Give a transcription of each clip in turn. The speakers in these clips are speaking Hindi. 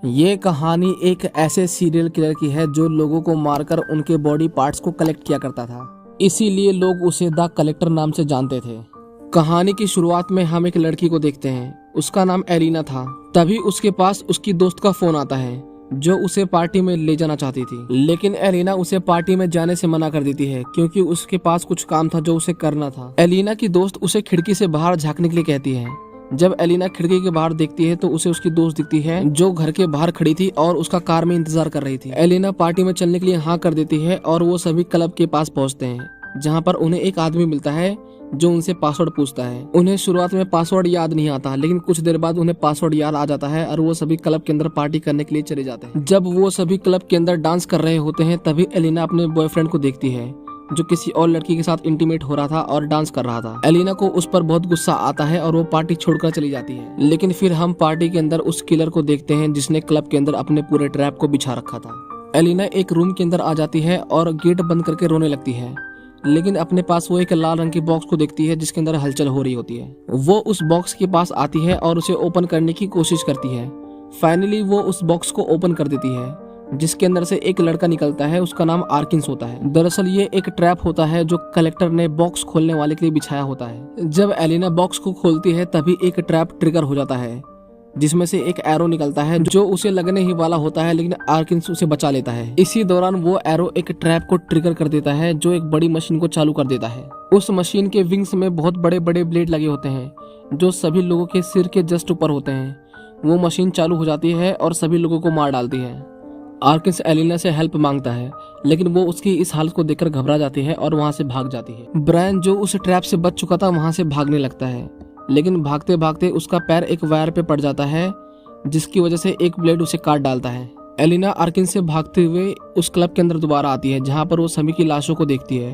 ये कहानी एक ऐसे सीरियल किलर की है जो लोगों को मारकर उनके बॉडी पार्ट्स को कलेक्ट किया करता था। इसीलिए लोग उसे द कलेक्टर नाम से जानते थे। कहानी की शुरुआत में हम एक लड़की को देखते हैं। उसका नाम एलिना था। तभी उसके पास उसकी दोस्त का फोन आता है जो उसे पार्टी में ले जाना चाहती थी, लेकिन एलिना उसे पार्टी में जाने से मना कर देती है क्योंकि उसके पास कुछ काम था जो उसे करना था। एलिना की दोस्त उसे खिड़की से बाहर झांकने के लिए कहती है। जब एलिना खिड़की के बाहर देखती है तो उसे उसकी दोस्त दिखती है जो घर के बाहर खड़ी थी और उसका कार में इंतजार कर रही थी। एलिना पार्टी में चलने के लिए हाँ कर देती है और वो सभी क्लब के पास पहुंचते हैं, जहाँ पर उन्हें एक आदमी मिलता है जो उनसे पासवर्ड पूछता है। उन्हें शुरुआत में पासवर्ड याद नहीं आता, लेकिन कुछ देर बाद उन्हें पासवर्ड याद आ जाता है और वो सभी क्लब के अंदर पार्टी करने के लिए चले जाते हैं। जब वो सभी क्लब के अंदर डांस कर रहे होते हैं तभी एलिना अपने बॉयफ्रेंड को देखती है जो किसी और लड़की के साथ इंटीमेट हो रहा था और डांस कर रहा था। एलिना को उस पर बहुत गुस्सा आता है और वो पार्टी छोड़कर चली जाती है। लेकिन फिर हम पार्टी के अंदर उस किलर को देखते हैं जिसने क्लब के अंदर अपने पूरे ट्रैप को बिछा रखा था। एलिना एक रूम के अंदर आ जाती है और गेट बंद करके रोने लगती है, लेकिन अपने पास वो एक लाल रंग की बॉक्स को देखती है जिसके अंदर हलचल हो रही होती है। वो उस बॉक्स के पास आती है और उसे ओपन करने की कोशिश करती है। फाइनली वो उस बॉक्स को ओपन कर देती है जिसके अंदर से एक लड़का निकलता है। उसका नाम आर्किंस होता है। दरअसल ये एक ट्रैप होता है जो कलेक्टर ने बॉक्स खोलने वाले के लिए बिछाया होता है। जब एलिना बॉक्स को खोलती है तभी एक ट्रैप ट्रिगर हो जाता है जिसमें से एक एरो निकलता है जो उसे लगने ही वाला होता है, लेकिन आर्किंस उसे बचा लेता है। इसी दौरान वो एरो एक ट्रैप को ट्रिगर कर देता है जो एक बड़ी मशीन को चालू कर देता है। उस मशीन के विंग्स में बहुत बड़े बड़े ब्लेड लगे होते हैं जो सभी लोगों के सिर के जस्ट ऊपर होते हैं। वो मशीन चालू हो जाती है और सभी लोगों को मार डालती है। आर्किंस एलिना से हेल्प मांगता है, लेकिन वो उसकी इस हालत को देखकर घबरा जाती है और वहाँ से भाग जाती है। ब्रायन जो उस ट्रैप से बच चुका था वहाँ से भागने लगता है, लेकिन भागते भागते उसका पैर एक वायर पे पड़ जाता है जिसकी वजह से एक ब्लेड उसे काट डालता है। एलिना आर्किंस से भागते हुए उस क्लब के अंदर दोबारा आती है जहाँ पर वो सभी की लाशों को देखती है।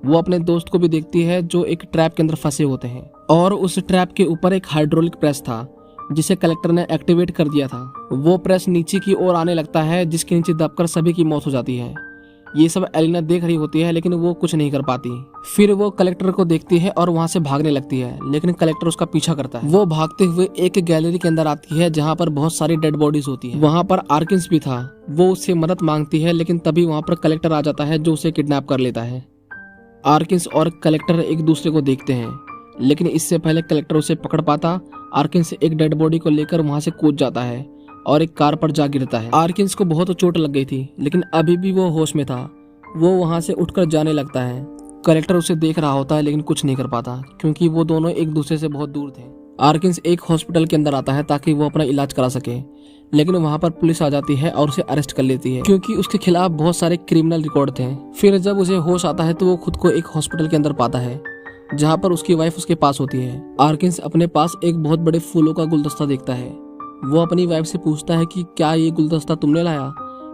वो अपने दोस्त को भी देखती है जो एक ट्रैप के अंदर फंसे होते हैं, और उस ट्रैप के ऊपर एक हाइड्रोलिक प्रेस था जिसे कलेक्टर ने एक्टिवेट कर दिया था। वो प्रेस नीचे की ओर आने लगता है जिसके नीचे दबकर सभी की मौत हो जाती है। ये सब एलिना देख रही होती है लेकिन वो कुछ नहीं कर पाती। फिर वो कलेक्टर को देखती है और वहाँ से भागने लगती है, लेकिन कलेक्टर उसका पीछा करता है। वो भागते हुए एक गैलरी के अंदर आती है जहाँ पर बहुत सारी डेड बॉडीज होती है। वहाँ पर आर्किंस भी था। वो उससे मदद मांगती है, लेकिन तभी वहाँ पर कलेक्टर आ जाता है जो उसे किडनैप कर लेता है। आर्किंस और कलेक्टर एक दूसरे को देखते हैं, लेकिन इससे पहले कलेक्टर उसे पकड़ पाता, आर्किंस एक डेड बॉडी को लेकर वहाँ से कूद जाता है और एक कार पर जा गिरता है। आर्किंस को बहुत चोट लग गई थी, लेकिन अभी भी वो होश में था। वो वहाँ से उठकर जाने लगता है। कलेक्टर उसे देख रहा होता है लेकिन कुछ नहीं कर पाता क्योंकि वो दोनों एक दूसरे से बहुत दूर थे। आर्किंस एक हॉस्पिटल के अंदर आता है ताकि वो अपना इलाज करा सके, लेकिन वहाँ पर पुलिस आ जाती है और उसे अरेस्ट कर लेती है क्योंकि उसके खिलाफ बहुत सारे क्रिमिनल रिकॉर्ड थे। फिर जब उसे होश आता है तो वो खुद को एक हॉस्पिटल के अंदर पाता है जहाँ पर उसकी वाइफ उसके पास होती है। आर्किंस अपने पास एक बहुत बड़े फूलों का गुलदस्ता देखता है। वो अपनी वाइफ से पूछता है कि क्या ये गुलदस्ता तुमने लाया,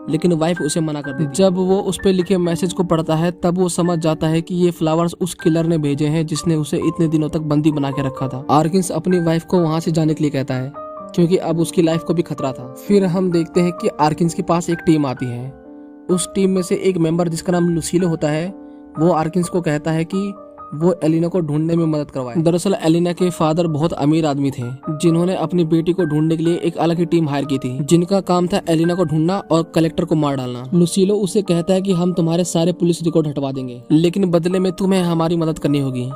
लेकिन वाइफ उसे मना कर देती है। जब वो उस पे लिखे मैसेज को पढ़ता है तब वो समझ जाता है कि ये फ्लावर्स उस किलर ने भेजे हैं जिसने उसे इतने दिनों तक बंदी बना के रखा था। आर्किंस अपनी वाइफ को वहाँ से जाने के लिए कहता है क्योंकि अब उसकी लाइफ को भी खतरा था। फिर हम देखते हैं कि आर्किंस के पास एक टीम आती है। उस टीम में से एक मेंबर जिसका नाम लुसीलो होता है, वो आर्किंस को कहता है कि वो एलिना को ढूंढने में मदद करवाए। दरअसल एलिना के फादर बहुत अमीर आदमी थे जिन्होंने अपनी बेटी को ढूंढने के लिए एक अलग ही टीम हायर की थी जिनका काम था एलिना को ढूंढना और कलेक्टर को मार डालना। लुसीलो उसे कहता है कि हम तुम्हारे सारे पुलिस रिकॉर्ड हटवा देंगे, लेकिन बदले में तुम्हें हमारी मदद करनी होगी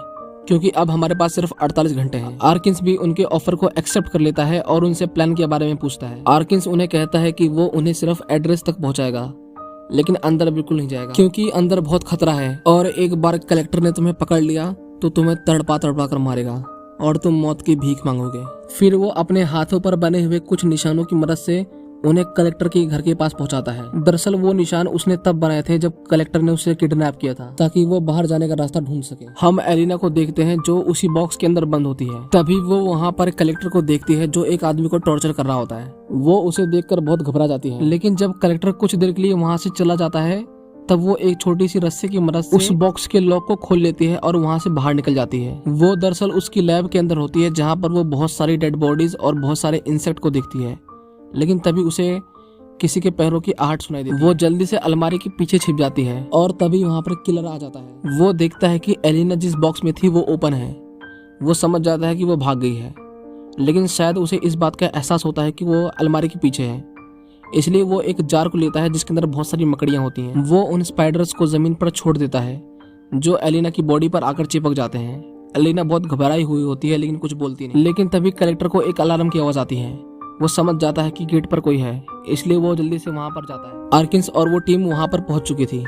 क्योंकि अब हमारे पास सिर्फ 48 घंटे हैं। आर्किंस भी उनके ऑफर को एक्सेप्ट कर लेता है और उनसे प्लान के बारे में पूछता है। आर्किंस उन्हें कहता है कि वो उन्हें सिर्फ एड्रेस तक पहुंचाएगा, लेकिन अंदर बिल्कुल नहीं जाएगा क्योंकि अंदर बहुत खतरा है और एक बार कलेक्टर ने तुम्हें पकड़ लिया तो तुम्हें तड़पा तड़पा कर मारेगा और तुम मौत की भीख मांगोगे। फिर वो अपने हाथों पर बने हुए कुछ निशानों की मदद से उन्हें कलेक्टर के घर के पास पहुंचाता है। दरअसल वो निशान उसने तब बनाए थे जब कलेक्टर ने उसे किडनैप किया था ताकि वो बाहर जाने का रास्ता ढूंढ सके। हम एलिना को देखते हैं जो उसी बॉक्स के अंदर बंद होती है। तभी वो वहाँ पर कलेक्टर को देखती है जो एक आदमी को टॉर्चर कर रहा होता है। वो उसे देखकर बहुत घबरा जाती है, लेकिन जब कलेक्टर कुछ देर के लिए वहाँ से चला जाता है तब वो एक छोटी सी रस्सी की मदद से उस बॉक्स के लॉक को खोल लेती है और वहाँ से बाहर निकल जाती है। वो दरअसल उसकी लैब के अंदर होती है जहाँ पर वो बहुत सारी डेड बॉडीज और बहुत सारे इंसेक्ट को देखती है, लेकिन तभी उसे किसी के पैरों की आहट सुनाई देती है। वो जल्दी से अलमारी के पीछे छिप जाती है और तभी वहाँ पर किलर आ जाता है। वो देखता है कि एलिना जिस बॉक्स में थी वो ओपन है। वो समझ जाता है कि वो भाग गई है, लेकिन शायद उसे इस बात का एहसास होता है कि वो अलमारी के पीछे है। इसलिए वो एक जार को लेता है जिसके अंदर बहुत सारी मकड़ियां होती हैं। वो उन स्पाइडर्स को जमीन पर छोड़ देता है जो एलिना की बॉडी पर आकर चिपक जाते हैं। एलिना बहुत घबराई हुई होती है लेकिन कुछ बोलती नहीं। लेकिन तभी कलेक्टर को एक अलार्म की आवाज आती है। वो समझ जाता है कि गेट पर कोई है, इसलिए वो जल्दी से वहां पर जाता है। आर्किन्स और वो टीम वहां पर पहुंच चुकी थी।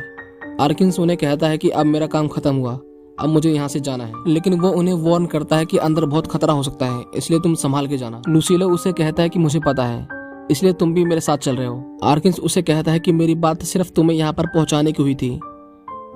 आर्किन्स उन्हें कहता है कि अब मेरा काम खत्म हुआ, अब मुझे यहाँ से जाना है। लेकिन वो उन्हें वार्न करता है कि अंदर बहुत खतरा हो सकता है, इसलिए तुम संभाल के जाना। लुसीलो उसे कहता है कि मुझे पता है, इसलिए तुम भी मेरे साथ चल रहे हो। आर्किन्स उसे कहता है कि मेरी बात सिर्फ तुम्हें यहाँ पर पहुंचाने की हुई थी,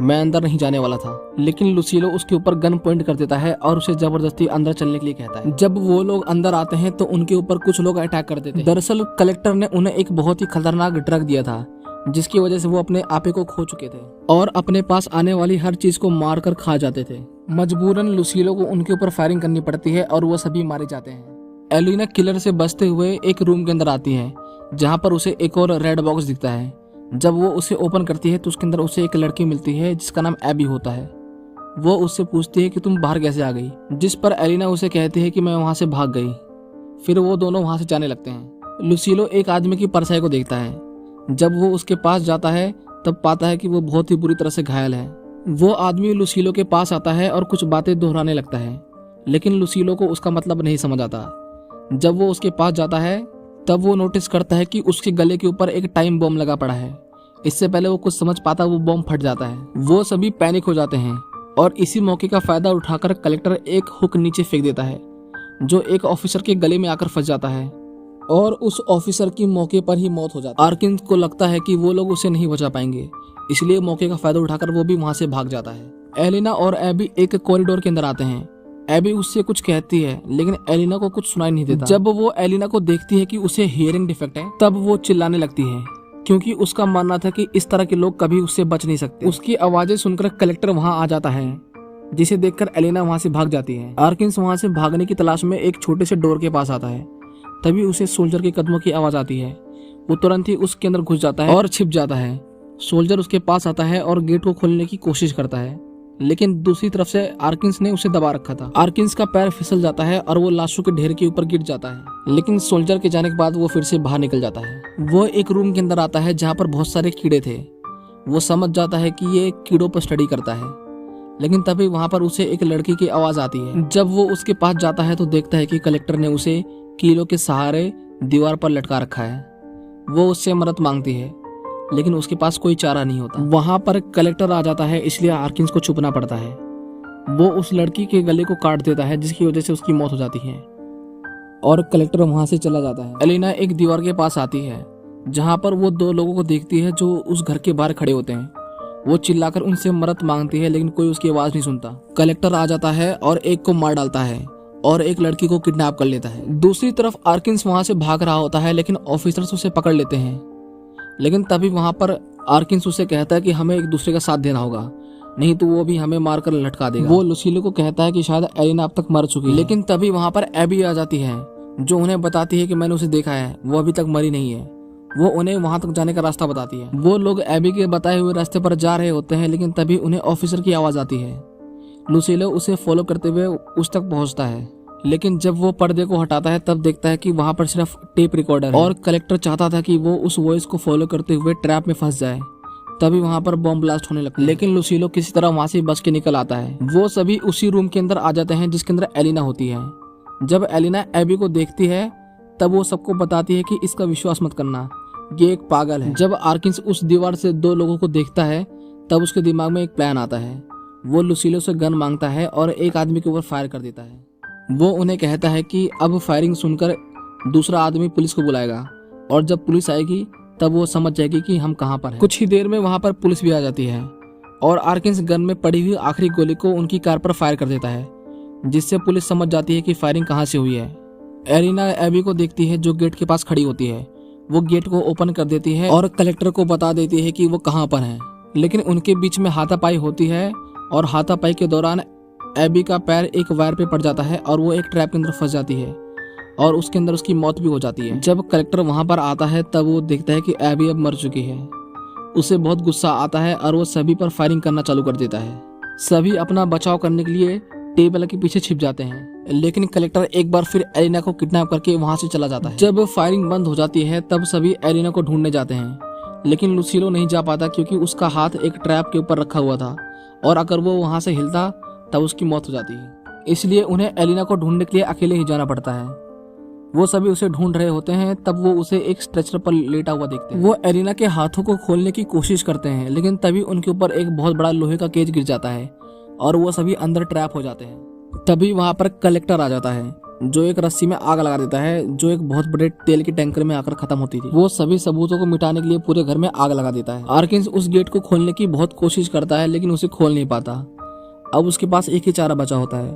मैं अंदर नहीं जाने वाला था। लेकिन लुसीलो उसके ऊपर गन पॉइंट कर देता है और उसे जबरदस्ती अंदर चलने के लिए कहता है। जब वो लोग अंदर आते हैं तो उनके ऊपर कुछ लोग अटैक कर देते हैं। दरअसल कलेक्टर ने उन्हें एक बहुत ही खतरनाक ड्रग दिया था जिसकी वजह से वो अपने आपे को खो चुके थे और अपने पास आने वाली हर चीज को मार कर खा जाते थे। मजबूरन लुसीलो को उनके ऊपर फायरिंग करनी पड़ती है और वो सभी मारे जाते हैं। एलिना किलर से बचते हुए एक रूम के अंदर आती है जहाँ पर उसे एक और रेड बॉक्स दिखता है। जब वो उसे ओपन करती है तो उसके अंदर उसे एक लड़की मिलती है जिसका नाम एबी होता है। वो उससे पूछती है कि तुम बाहर कैसे आ गई, जिस पर एलिना उसे कहती है कि मैं वहां से भाग गई। फिर वो दोनों वहां से जाने लगते हैं। लुसीलो एक आदमी की परछाई को देखता है। जब वो उसके पास जाता है तब पाता है कि वो बहुत ही बुरी तरह से घायल है। वो आदमी लुसीलो के पास आता है और कुछ बातें दोहराने लगता है, लेकिन लुसीलो को उसका मतलब नहीं समझ आता। जब वो उसके पास जाता है तब वो नोटिस करता है कि उसके गले के ऊपर एक टाइम बम लगा पड़ा है। इससे पहले वो कुछ समझ पाता वो बम फट जाता है। वो सभी पैनिक हो जाते हैं और इसी मौके का फायदा उठाकर कलेक्टर एक हुक नीचे फेंक देता है जो एक ऑफिसर के गले में आकर फंस जाता है और उस ऑफिसर की मौके पर ही मौत हो जाती है। आर्किन्स को लगता है कि वो लोग उसे नहीं बचा पाएंगे, इसलिए मौके का फायदा उठाकर वो भी वहां से भाग जाता है। एलिना और एबी एक कॉरिडोर के अंदर आते हैं। एबी उससे कुछ कहती है लेकिन एलिना को कुछ सुनाई नहीं देता। जब वो एलिना को देखती है कि उसे हियरिंग डिफेक्ट है तब वो चिल्लाने लगती है क्योंकि उसका मानना था कि इस तरह के लोग कभी उससे बच नहीं सकते। उसकी आवाजें सुनकर कलेक्टर वहां आ जाता है जिसे देखकर एलिना वहां से भाग जाती है। आर्किन्स वहां से भागने की तलाश में एक छोटे से डोर के पास आता है। तभी उसे सोल्जर के कदमों की आवाज आती है। वो तुरंत ही उसके अंदर घुस जाता है और छिप जाता है। सोल्जर उसके पास आता है और गेट को खोलने की कोशिश करता है, लेकिन दूसरी तरफ से आर्किन्स ने उसे दबा रखा था। आर्किन्स का पैर फिसल जाता है और वो लाशों के ढेर के ऊपर गिर जाता है, लेकिन सोल्जर के जाने के बाद वो फिर से बाहर निकल जाता है। वो एक रूम के अंदर आता है जहाँ पर बहुत सारे कीड़े थे। वो समझ जाता है कि ये कीड़ों पर स्टडी करता है, लेकिन तभी वहाँ पर उसे एक लड़की की आवाज आती है। जब वो उसके पास जाता है तो देखता है कि कलेक्टर ने उसे कीलों के सहारे दीवार पर लटका रखा है। वो उससे मदद मांगती है लेकिन उसके पास कोई चारा नहीं होता। वहां पर कलेक्टर आ जाता है, इसलिए आर्किन्स को छुपना पड़ता है। वो उस लड़की के गले को काट देता है जिसकी वजह से उसकी मौत हो जाती है और कलेक्टर वहां से चला जाता है। एलिना एक दीवार के पास आती है जहां पर वो दो लोगों को देखती है जो उस घर के बाहर खड़े होते हैं। वो चिल्लाकर उनसे मदद मांगती है लेकिन कोई उसकी आवाज नहीं सुनता। कलेक्टर आ जाता है और एक को मार डालता है और एक लड़की को किडनैप कर लेता है। दूसरी तरफ आर्किन्स वहां से भाग रहा होता है लेकिन ऑफिसर्स उसे पकड़ लेते हैं। लेकिन तभी वहां पर आर्किन्स उसे कहता है कि हमें एक दूसरे का साथ देना होगा, नहीं तो वो भी हमें मारकर लटका देगा। वो लुसीलो को कहता है कि शायद एलिना अब तक मर चुकी है। लेकिन तभी वहां पर एबी आ जाती है जो उन्हें बताती है कि मैंने उसे देखा है, वो अभी तक मरी नहीं है। वो उन्हें वहां तक जाने का रास्ता बताती है। वो लोग एबी के बताए हुए रास्ते पर जा रहे होते हैं, लेकिन तभी उन्हें ऑफिसर की आवाज आती है। लुसीलो उसे फॉलो करते हुए उस तक पहुंचता है, लेकिन जब वो पर्दे को हटाता है तब देखता है कि वहां पर सिर्फ टेप रिकॉर्डर है और कलेक्टर चाहता था कि वो उस वॉइस को फॉलो करते हुए ट्रैप में फंस जाए। तभी वहां पर बॉम्ब ब्लास्ट होने लगता है, लेकिन लुसीलो किसी तरह वहां से बच के निकल आता है। वो सभी उसी रूम के अंदर आ जाते हैं जिसके अंदर एलिना होती है। जब एलिना एबी को देखती है तब वो सबको बताती है कि इसका विश्वास मत करना, ये एक पागल है। जब आर्किन्स उस दीवार से दो लोगों को देखता है तब उसके दिमाग में एक प्लान आता है। वो लुसीलो से गन मांगता है और एक आदमी के ऊपर फायर कर देता है। वो उन्हें कहता है कि अब फायरिंग सुनकर दूसरा आदमी पुलिस को बुलाएगा और जब पुलिस आएगी तब वो समझ जाएगी कि हम कहां पर हैं। कुछ ही देर में वहां पर पुलिस भी आ जाती है और आर्किन्स गन में पड़ी हुई आखिरी गोली को उनकी कार पर फायर कर देता है, जिससे पुलिस समझ जाती है कि फायरिंग कहां से हुई है। एलिना एबी को देखती है जो गेट के पास खड़ी होती है। वो गेट को ओपन कर देती है और कलेक्टर को बता देती है कि वो कहां पर है, लेकिन उनके बीच में हाथापाई होती है और हाथापाई के दौरान एबी का पैर एक वायर पे पड़ जाता है और वो एक ट्रैप के अंदर फंस जाती है और उसके अंदर उसकी मौत भी हो जाती है। जब कलेक्टर वहां पर आता है तब वो देखता है कि एबी अब मर चुकी है। उसे बहुत गुस्सा आता है और वो सभी पर फायरिंग करना चालू कर देता है। सभी अपना बचाव करने के लिए टेबल के पीछे छिप जाते हैं। लेकिन कलेक्टर एक बार फिर एलिना को किडनैप करके वहां से चला जाता है। जब फायरिंग बंद हो जाती है तब सभी एलिना को ढूंढने जाते हैं, लेकिन लुसीलो नहीं जा पाता क्योंकि उसका हाथ एक ट्रैप के ऊपर रखा हुआ था और अगर वो वहां से हिलता तब उसकी मौत हो जाती है। इसलिए उन्हें एलिना को ढूंढने के लिए अकेले ही जाना पड़ता है। वो सभी उसे ढूंढ रहे होते हैं तब वो उसे एक स्ट्रेचर पर लेटा हुआ देखते हैं। वो एलिना के हाथों को खोलने की कोशिश करते हैं, लेकिन तभी उनके ऊपर एक बहुत बड़ा लोहे का केज गिर जाता है और वो सभी अंदर ट्रैप हो जाते हैं। तभी वहां पर कलेक्टर आ जाता है जो एक रस्सी में आग लगा देता है जो एक बहुत बड़े तेल के टैंकर में आकर खत्म होती थी। वो सभी सबूतों को मिटाने के लिए पूरे घर में आग लगा देता है। आर्किन्स उस गेट को खोलने की बहुत कोशिश करता है लेकिन उसे खोल नहीं पाता। अब उसके पास एक ही चारा बचा होता है।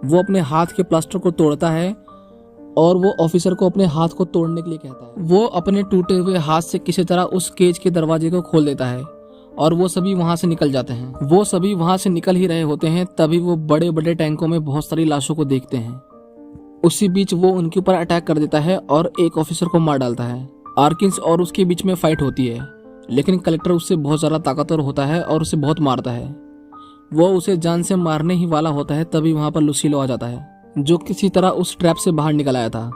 वो अपने हाथ के प्लास्टर को तोड़ता है और वो ऑफिसर को अपने हाथ को तोड़ने के लिए कहता है। वो अपने टूटे हुए हाथ से किसी तरह उस केज के दरवाजे को खोल देता है और वो सभी वहां से निकल जाते हैं। वो सभी वहां से निकल ही रहे होते हैं तभी वो बड़े बड़े टैंकों में बहुत सारी लाशों को देखते हैं। उसी बीच वो उनके ऊपर अटैक कर देता है और एक ऑफिसर को मार डालता है। आर्किन्स और उसके बीच में फाइट होती है, लेकिन कलेक्टर उससे बहुत ज्यादा ताकतवर होता है और उसे बहुत मारता है। वो उसे जान से मारने ही वाला होता है तभी वहां पर लुसीलो आ जाता है जो किसी तरह उस ट्रैप से बाहर निकल आया था।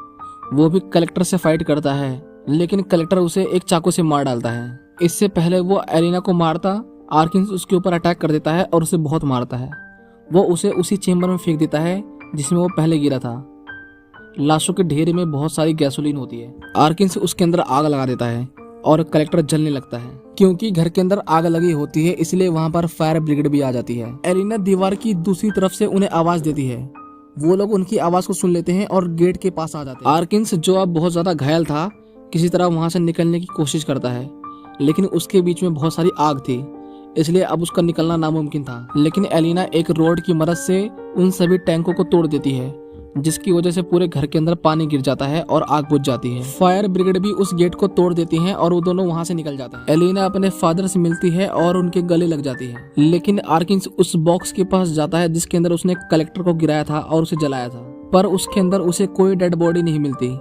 वो भी कलेक्टर से फाइट करता है, लेकिन कलेक्टर उसे एक चाकू से मार डालता है। इससे पहले वो एलिना को मारता, आर्किन्स उसके ऊपर अटैक कर देता है और उसे बहुत मारता है। वो उसे उसी चेम्बर में फेंक देता है जिसमें वो पहले गिरा था। लाशों के ढेर में बहुत सारी गैसोलीन होती है। आर्किन्स उसके अंदर आग लगा देता है और कलेक्टर जलने लगता है। क्योंकि घर के अंदर आग लगी होती है इसलिए वहां पर फायर ब्रिगेड भी आ जाती है। एलिना दीवार की दूसरी तरफ से उन्हें आवाज देती है। वो लोग उनकी आवाज को सुन लेते हैं और गेट के पास आ जाते हैं। आर्किन्स जो अब बहुत ज्यादा घायल था किसी तरह वहां से निकलने की कोशिश करता है, लेकिन उसके बीच में बहुत सारी आग थी इसलिए अब उसका निकलना नामुमकिन था। लेकिन एलिना एक रोड की मदद से उन सभी टैंकों को तोड़ देती है जिसकी वजह से पूरे घर के अंदर पानी गिर जाता है और आग बुझ जाती है। फायर ब्रिगेड भी उस गेट को तोड़ देती है और वो दोनों वहां से निकल जाते हैं। एलिना अपने फादर से मिलती है और उनके गले लग जाती है, लेकिन आर्किन्स उस बॉक्स के पास जाता है जिसके अंदर उसने कलेक्टर को गिराया था और उसे जलाया था, पर उसके अंदर उसे कोई डेड बॉडी नहीं मिलती,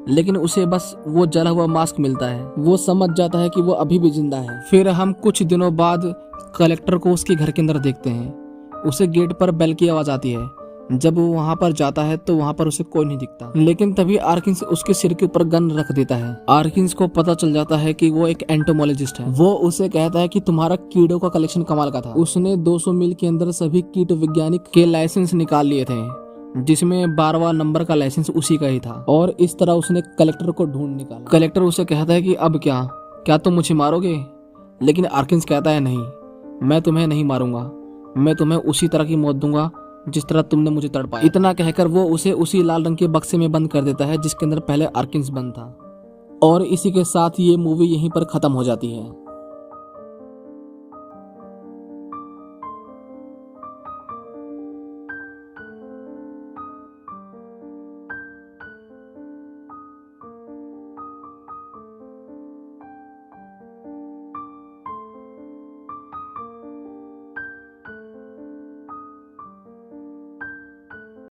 लेकिन उसे बस वो जला हुआ मास्क मिलता है। वो समझ जाता है कि वो अभी भी जिंदा है। फिर हम कुछ दिनों बाद कलेक्टर को उसके घर के अंदर देखते हैं। उसे गेट पर बेल की आवाज आती है। जब वो वहां पर जाता है तो वहां पर उसे कोई नहीं दिखता, लेकिन तभी आर्किन्स उसके सिर के ऊपर गन रख देता है। आर्किन्स को पता चल जाता है कि वो एक एंटोमोलॉजिस्ट है। वो उसे कहता है कि तुम्हारा कीड़ों का कलेक्शन कमाल का था। उसने 200 मील के अंदर सभी कीट वैज्ञानिक के लाइसेंस निकाल लिए थे, जिसमें 12वां नंबर का लाइसेंस उसी का ही था, और इस तरह उसने कलेक्टर को ढूंढ निकाला। कलेक्टर उसे कहता है कि अब क्या तुम मुझे मारोगे? लेकिन आर्किन्स कहता है नहीं, मैं तुम्हें नहीं मारूंगा, मैं तुम्हें उसी तरह की मौत दूंगा जिस तरह तुमने मुझे तड़पाया। इतना कहकर वो उसे उसी लाल रंग के बक्से में बंद कर देता है जिसके अंदर पहले आर्किन्स बंद था। और इसी के साथ ये मूवी यहीं पर खत्म हो जाती है।